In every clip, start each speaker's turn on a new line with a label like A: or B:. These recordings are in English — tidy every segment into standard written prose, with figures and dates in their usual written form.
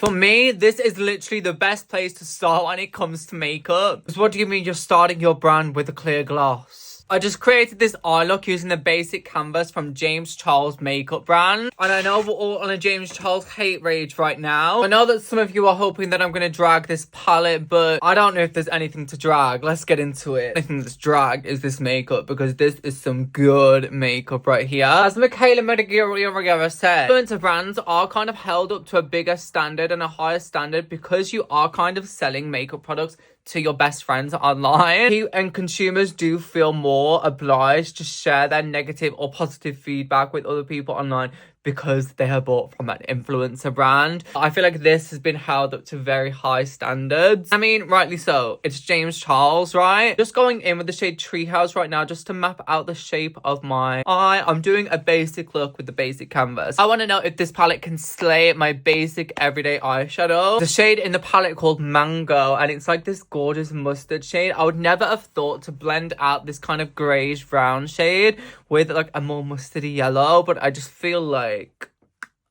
A: For me, this is literally the best place to start when it comes to makeup. Because what do you mean you're starting your brand with a clear gloss? I just created this eye look using the basic canvas from James Charles makeup brand. And I know we're all on a James Charles hate rage right now. I know that some of you are hoping that I'm going to drag this palette, but I don't know if there's anything to drag. Let's get into it. The thing that's dragged is this makeup, because this is some good makeup right here. As Michaela Medaglia said, influencer brands are kind of held up to a bigger standard and a higher standard because you are kind of selling makeup products to your best friends online, and consumers do feel more obliged to share their negative or positive feedback with other people online because they are bought from an influencer brand. I feel like this has been held up to very high standards. I mean, rightly so. It's James Charles, right? Just going in with the shade Treehouse right now just to map out the shape of my eye. I'm doing a basic look with the basic canvas. I want to know if this palette can slay my basic everyday eyeshadow. The shade in the palette called Mango, and it's like this gorgeous mustard shade. I would never have thought to blend out this kind of greyish brown shade with like a more mustardy yellow, but I just feel like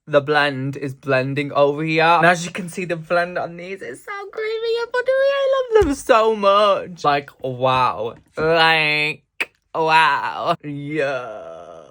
A: the blend is blending over here. And as you can see, the blend on these is so creamy and buttery. I love them so much. Like, wow. Like, wow. Yeah.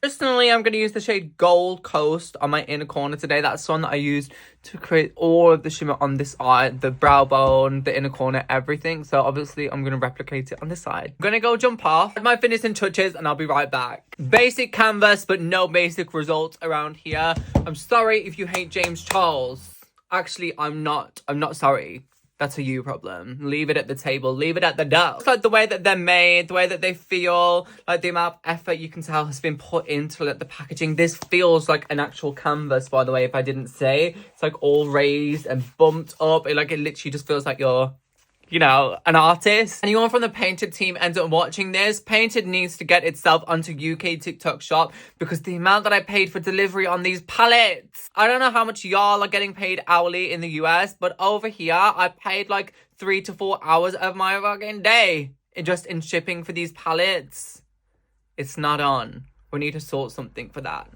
A: Personally, I'm going to use the shade Gold Coast on my inner corner today. That's the one that I used to create all of the shimmer on this eye, the brow bone, the inner corner, everything. So obviously, I'm going to replicate it on this side. I'm going to go jump off, add my finishing touches, and I'll be right back. Basic canvas, but no basic results around here. I'm sorry if you hate James Charles. Actually, I'm not sorry. That's a you problem. Leave it at the table. Leave it at the door. It's like the way that they're made, the way that they feel, like the amount of effort you can tell has been put into like, the packaging. This feels like an actual canvas, by the way, if I didn't say. It's like all raised and bumped up. It literally just feels like you're, you know, an artist. Anyone from the Painted team ends up watching this, Painted needs to get itself onto UK TikTok shop because the amount that I paid for delivery on these palettes. I don't know how much y'all are getting paid hourly in the US, but over here, I paid like 3 to 4 hours of my fucking day just in shipping for these palettes. It's not on. We need to sort something for that.